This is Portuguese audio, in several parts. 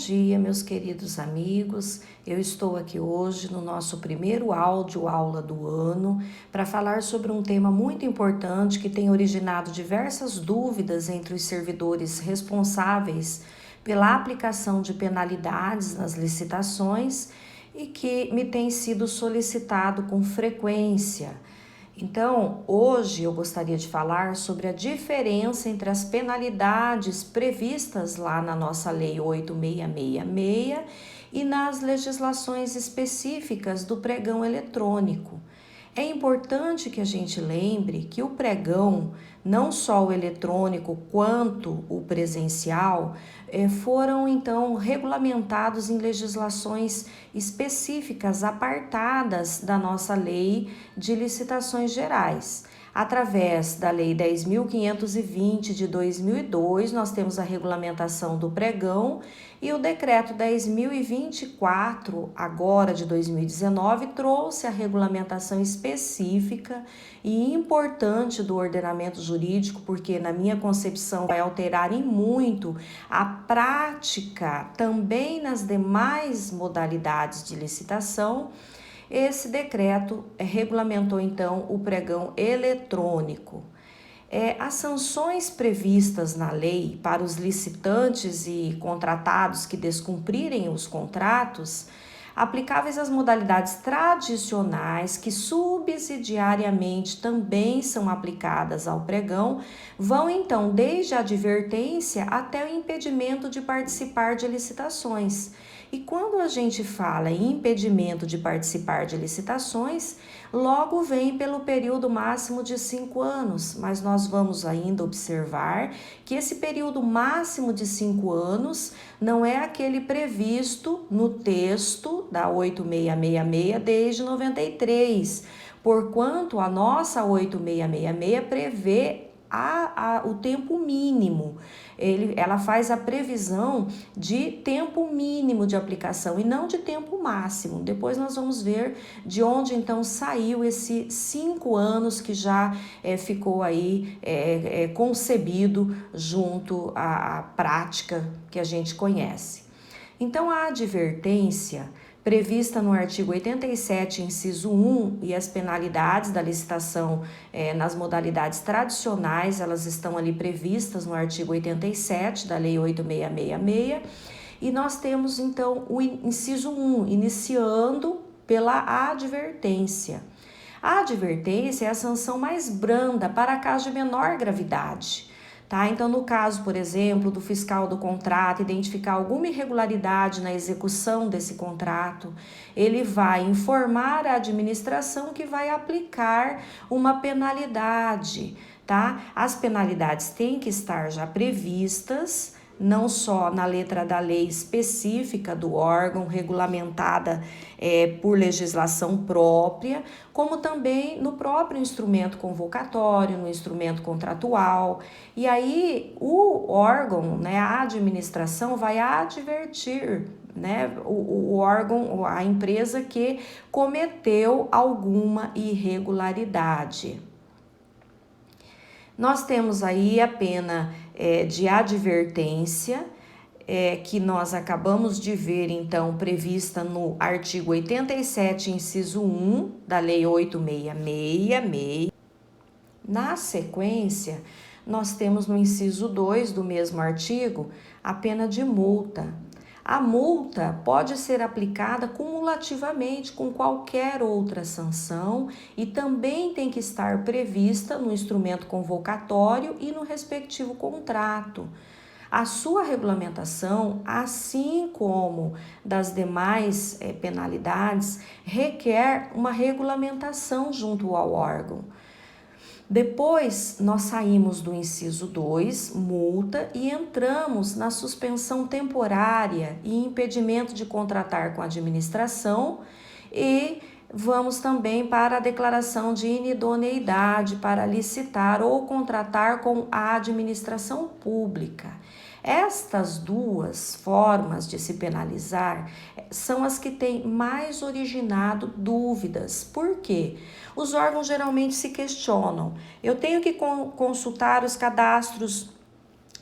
dia, meus queridos amigos. Eu estou aqui hoje no nosso primeiro áudio aula do ano para falar sobre um tema muito importante que tem originado diversas dúvidas entre os servidores responsáveis pela aplicação de penalidades nas licitações e que me tem sido solicitado com frequência. Então, hoje eu gostaria de falar sobre a diferença entre as penalidades previstas lá na nossa Lei 8666 e nas legislações específicas do pregão eletrônico. É importante que a gente lembre que o pregão, não só o eletrônico quanto o presencial, foram então regulamentados em legislações específicas apartadas da nossa Lei de Licitações Gerais. Através da Lei 10.520 de 2002, nós temos a regulamentação do pregão e o Decreto 10.024, agora de 2019, trouxe a regulamentação específica e importante do ordenamento jurídico, porque na minha concepção vai alterar em muito a prática também nas demais modalidades de licitação. Esse decreto regulamentou, então, o pregão eletrônico. As sanções previstas na lei para os licitantes e contratados que descumprirem os contratos, aplicáveis às modalidades tradicionais, que subsidiariamente também são aplicadas ao pregão, vão então desde a advertência até o impedimento de participar de licitações. E quando a gente fala em impedimento de participar de licitações, logo vem pelo período máximo de 5 anos, mas nós vamos ainda observar que esse período máximo de 5 anos não é aquele previsto no texto da 8666 desde 93, porquanto a nossa 8666 prevê o tempo mínimo. Ela faz a previsão de tempo mínimo de aplicação e não de tempo máximo. Depois nós vamos ver de onde então saiu esse 5 anos que já ficou aí concebido junto à prática que a gente conhece. Então a advertência prevista no artigo 87, inciso 1, e as penalidades da licitação nas modalidades tradicionais, elas estão ali previstas no artigo 87 da Lei 8666, e nós temos então o inciso 1, iniciando pela advertência. A advertência é a sanção mais branda para caso de menor gravidade. Tá? Então, no caso, por exemplo, do fiscal do contrato identificar alguma irregularidade na execução desse contrato, ele vai informar a administração que vai aplicar uma penalidade, tá? As penalidades têm que estar já previstas, não só na letra da lei específica do órgão, regulamentada por legislação própria, como também no próprio instrumento convocatório, no instrumento contratual. E aí o órgão, a administração vai advertir o órgão, a empresa que cometeu alguma irregularidade. Nós temos aí a pena de advertência, que nós acabamos de ver, então, prevista no artigo 87, inciso 1, da Lei 8666. Na sequência, nós temos no inciso 2 do mesmo artigo a pena de multa. A multa pode ser aplicada cumulativamente com qualquer outra sanção e também tem que estar prevista no instrumento convocatório e no respectivo contrato. A sua regulamentação, assim como das demais penalidades, requer uma regulamentação junto ao órgão. Depois, nós saímos do inciso 2, multa, e entramos na suspensão temporária e impedimento de contratar com a administração, e vamos também para a declaração de inidoneidade para licitar ou contratar com a administração pública. Estas duas formas de se penalizar são as que têm mais originado dúvidas. Por quê? Os órgãos geralmente se questionam. Eu tenho que consultar os cadastros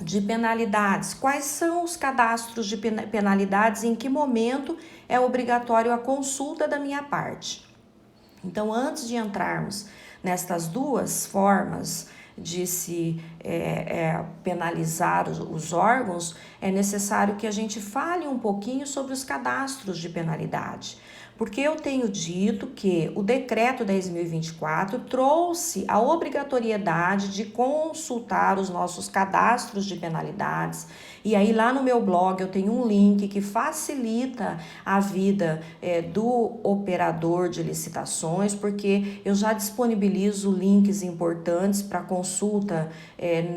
de penalidades. Quais são os cadastros de penalidades? Em que momento é obrigatório a consulta da minha parte? Então, antes de entrarmos nestas duas formas de se penalizar os órgãos, é necessário que a gente fale um pouquinho sobre os cadastros de penalidade. Porque eu tenho dito que o decreto 10.024 trouxe a obrigatoriedade de consultar os nossos cadastros de penalidades. E aí lá no meu blog eu tenho um link que facilita a vida do operador de licitações, porque eu já disponibilizo links importantes para consulta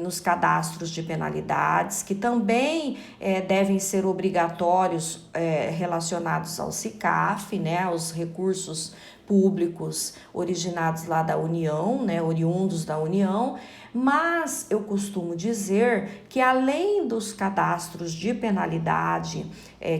nos cadastros de penalidades, que também devem ser obrigatórios relacionados ao SICAF, né, os recursos públicos originados lá da União, né, oriundos da União, mas eu costumo dizer que além dos cadastros de penalidade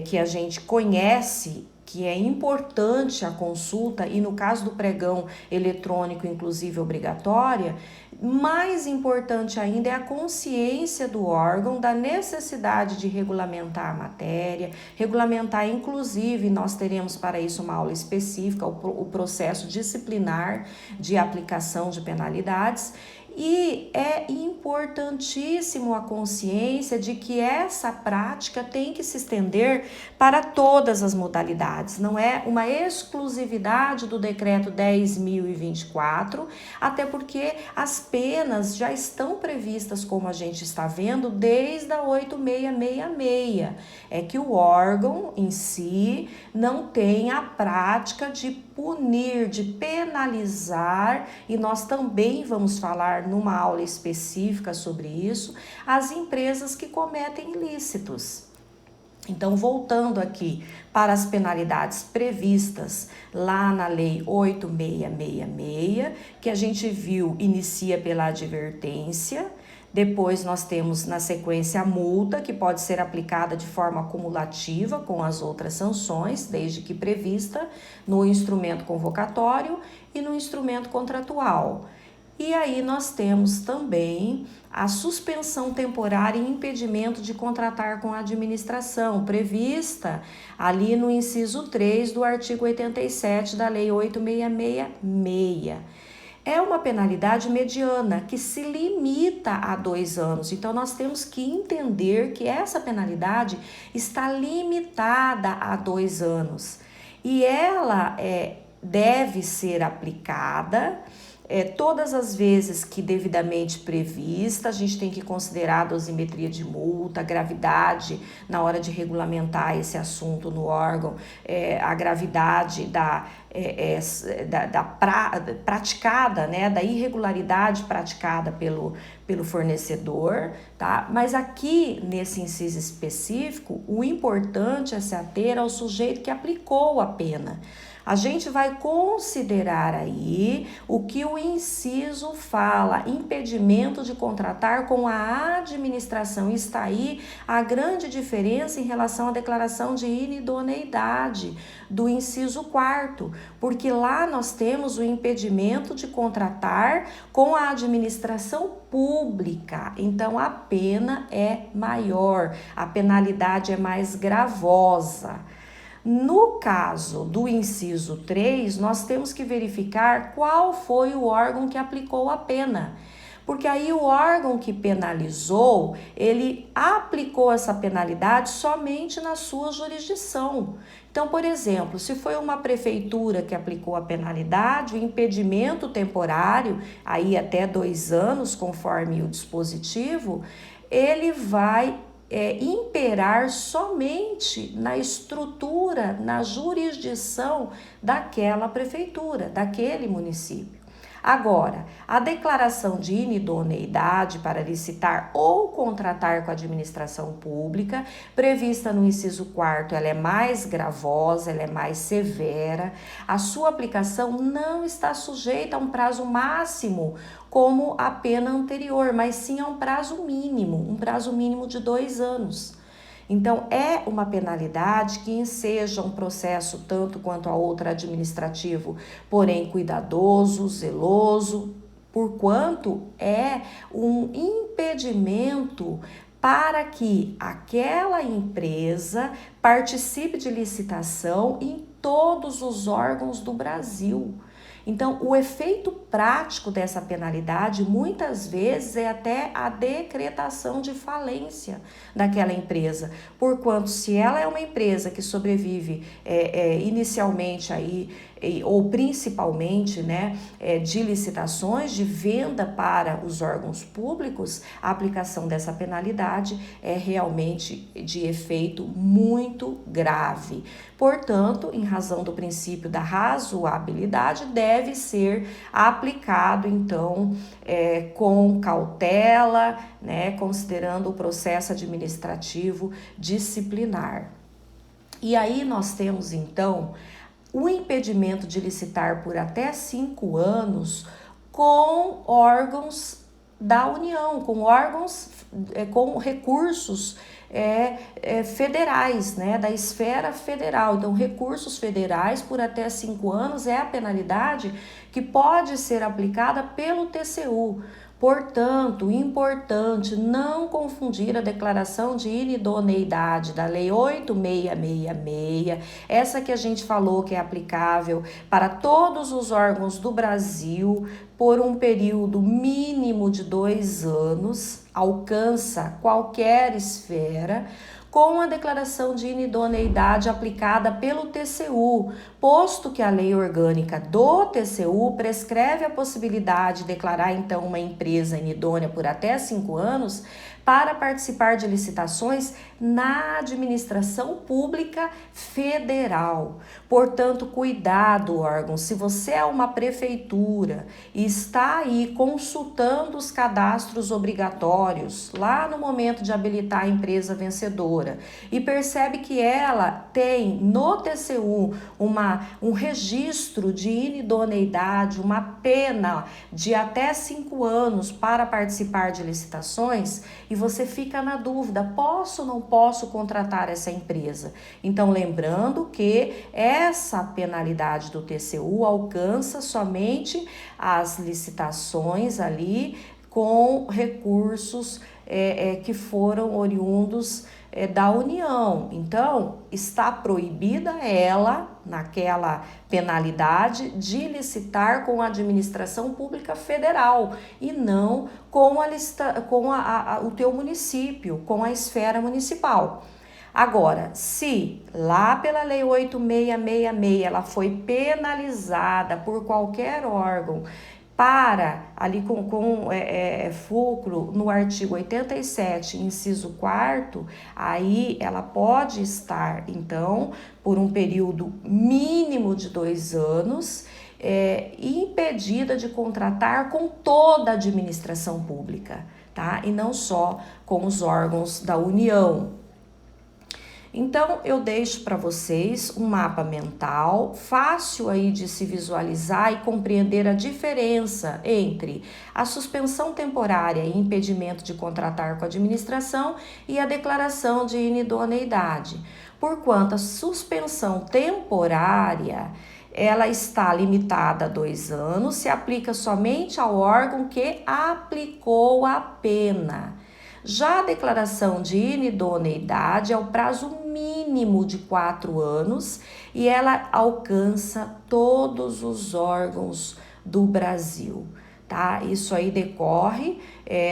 que a gente conhece, que é importante a consulta, e no caso do pregão eletrônico, inclusive obrigatória, mais importante ainda é a consciência do órgão da necessidade de regulamentar a matéria, regulamentar inclusive, nós teremos para isso uma aula específica, o processo disciplinar de aplicação de penalidades. E é importantíssimo a consciência de que essa prática tem que se estender para todas as modalidades, não é uma exclusividade do decreto 10.024, até porque as penas já estão previstas, como a gente está vendo, desde a 8666. É que o órgão em si não tem a prática de punir, de penalizar, e nós também vamos falar numa aula específica sobre isso, as empresas que cometem ilícitos. Então, voltando aqui para as penalidades previstas lá na Lei 8666, que a gente viu inicia pela advertência. Depois nós temos na sequência a multa, que pode ser aplicada de forma cumulativa com as outras sanções, desde que prevista no instrumento convocatório e no instrumento contratual. E aí nós temos também a suspensão temporária e impedimento de contratar com a administração, prevista ali no inciso 3 do artigo 87 da Lei 8666. É uma penalidade mediana que se limita a 2 anos. Então, nós temos que entender que essa penalidade está limitada a 2 anos. E ela deve ser aplicada todas as vezes que devidamente prevista. A gente tem que considerar a dosimetria de multa, a gravidade na hora de regulamentar esse assunto no órgão, a gravidade praticada, né, da irregularidade praticada pelo fornecedor, tá? Mas aqui, nesse inciso específico, o importante é se ater ao sujeito que aplicou a pena. A gente vai considerar aí o que o inciso fala, impedimento de contratar com a administração. Está aí a grande diferença em relação à declaração de inidoneidade do inciso 4º, porque lá nós temos o impedimento de contratar com a administração pública. Então a pena é maior, a penalidade é mais gravosa. No caso do inciso 3, nós temos que verificar qual foi o órgão que aplicou a pena. Porque aí o órgão que penalizou, ele aplicou essa penalidade somente na sua jurisdição. Então, por exemplo, se foi uma prefeitura que aplicou a penalidade, o impedimento temporário, aí até 2 anos, conforme o dispositivo, ele vai imperar somente na estrutura, na jurisdição daquela prefeitura, daquele município. Agora, a declaração de inidoneidade para licitar ou contratar com a administração pública, prevista no inciso 4º, ela é mais gravosa, ela é mais severa. A sua aplicação não está sujeita a um prazo máximo, como a pena anterior, mas sim a um prazo mínimo de 2 anos. Então, é uma penalidade que enseja um processo tanto quanto a outra administrativo, porém cuidadoso, zeloso, porquanto é um impedimento para que aquela empresa participe de licitação em todos os órgãos do Brasil. Então, o efeito prático dessa penalidade, muitas vezes, é até a decretação de falência daquela empresa, porquanto se ela é uma empresa que sobrevive inicialmente aí, ou principalmente, né, de licitações, de venda para os órgãos públicos, a aplicação dessa penalidade é realmente de efeito muito grave. Portanto, em razão do princípio da razoabilidade, deve ser aplicado, então, com cautela, né, considerando o processo administrativo disciplinar. E aí nós temos, então, o impedimento de licitar por até 5 anos com órgãos da União, com órgãos, com recursos federais, né, da esfera federal. Então, recursos federais por até 5 anos é a penalidade que pode ser aplicada pelo TCU. Portanto, importante não confundir a declaração de inidoneidade da Lei 8.666, essa que a gente falou que é aplicável para todos os órgãos do Brasil por um período mínimo de 2 anos, alcança qualquer esfera, com a declaração de inidoneidade aplicada pelo TCU, posto que a lei orgânica do TCU prescreve a possibilidade de declarar então uma empresa inidônea por até 5 anos para participar de licitações na administração pública federal. Portanto, cuidado, órgão, se você é uma prefeitura e está aí consultando os cadastros obrigatórios lá no momento de habilitar a empresa vencedora e percebe que ela tem no TCU um registro de inidoneidade, uma pena de até 5 anos para participar de licitações, e você fica na dúvida, posso ou não posso contratar essa empresa? Então, lembrando que essa penalidade do TCU alcança somente as licitações ali com recursos que foram oriundos da União. Então, está proibida ela, naquela penalidade, de licitar com a administração pública federal e não com o teu município, com a esfera municipal. Agora, se lá pela Lei 8.666 ela foi penalizada por qualquer órgão para, ali com fulcro no artigo 87, inciso 4º, aí ela pode estar, então, por um período mínimo de 2 anos, impedida de contratar com toda a administração pública, tá? E não só com os órgãos da União. Então, eu deixo para vocês um mapa mental fácil aí de se visualizar e compreender a diferença entre a suspensão temporária e impedimento de contratar com a administração e a declaração de inidoneidade. Porquanto a suspensão temporária, ela está limitada a 2 anos, se aplica somente ao órgão que aplicou a pena. Já a declaração de inidoneidade é o prazo mínimo de 4 anos e ela alcança todos os órgãos do Brasil, tá? Isso aí decorre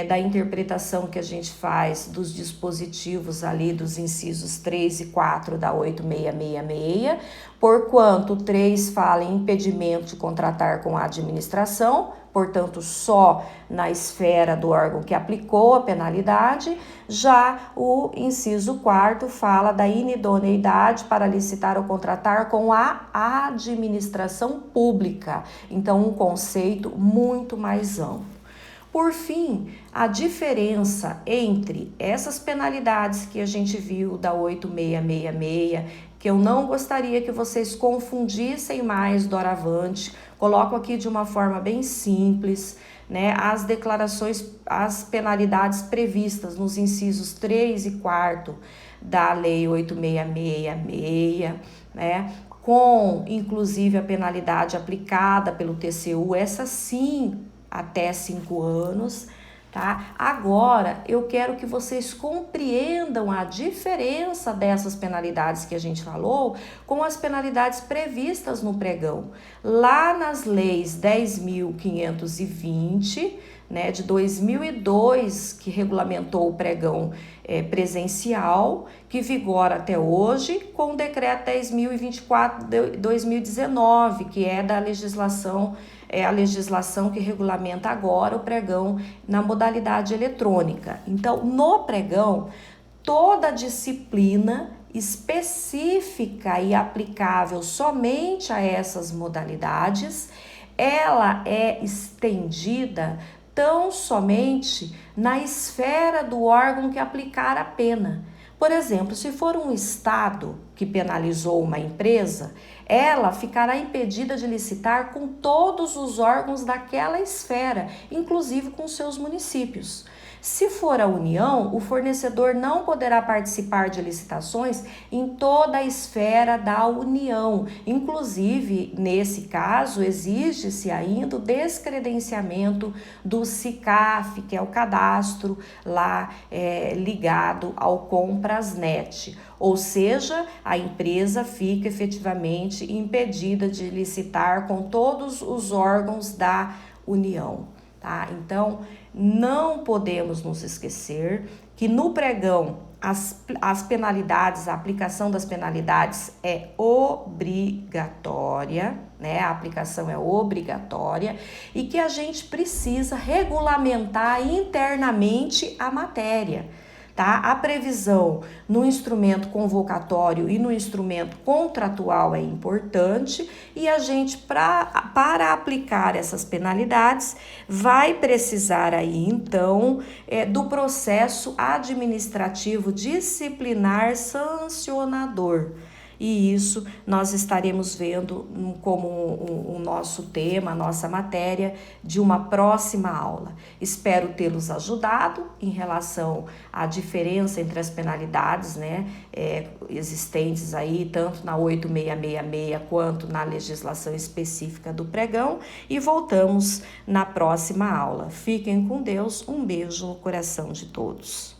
da interpretação que a gente faz dos dispositivos ali dos incisos 3 e 4 da 8.666, porquanto o 3 fala em impedimento de contratar com a administração, portanto, só na esfera do órgão que aplicou a penalidade. Já o inciso 4º fala da inidoneidade para licitar ou contratar com a administração pública. Então, um conceito muito mais amplo. Por fim, a diferença entre essas penalidades que a gente viu da 8.666, que eu não gostaria que vocês confundissem mais doravante, coloco aqui de uma forma bem simples, né, as declarações, as penalidades previstas nos incisos 3 e 4º da Lei 8.666, né, com inclusive a penalidade aplicada pelo TCU, essa sim, até 5 anos, tá? Agora, eu quero que vocês compreendam a diferença dessas penalidades que a gente falou com as penalidades previstas no pregão. Lá nas leis 10.520, né, de 2002, que regulamentou o pregão presencial, que vigora até hoje, com o decreto 10.024 de 2019, que é da legislação, a legislação que regulamenta agora o pregão na modalidade eletrônica. Então, no pregão, toda disciplina específica e aplicável somente a essas modalidades, ela é estendida tão somente na esfera do órgão que aplicar a pena. Por exemplo, se for um estado que penalizou uma empresa, ela ficará impedida de licitar com todos os órgãos daquela esfera, inclusive com seus municípios. Se for a União, o fornecedor não poderá participar de licitações em toda a esfera da União. Inclusive, nesse caso, exige-se ainda o descredenciamento do SICAF, que é o cadastro lá ligado ao Comprasnet. Ou seja, a empresa fica efetivamente impedida de licitar com todos os órgãos da União. Tá? Então, não podemos nos esquecer que no pregão as penalidades, a aplicação das penalidades é obrigatória, né? A aplicação é obrigatória e que a gente precisa regulamentar internamente a matéria. Tá? A previsão no instrumento convocatório e no instrumento contratual é importante e a gente, para aplicar essas penalidades, vai precisar aí, então, do processo administrativo disciplinar sancionador. E isso nós estaremos vendo como o nosso tema, a nossa matéria de uma próxima aula. Espero tê-los ajudado em relação à diferença entre as penalidades, né, existentes aí, tanto na 8666 quanto na legislação específica do pregão. E voltamos na próxima aula. Fiquem com Deus, um beijo no coração de todos.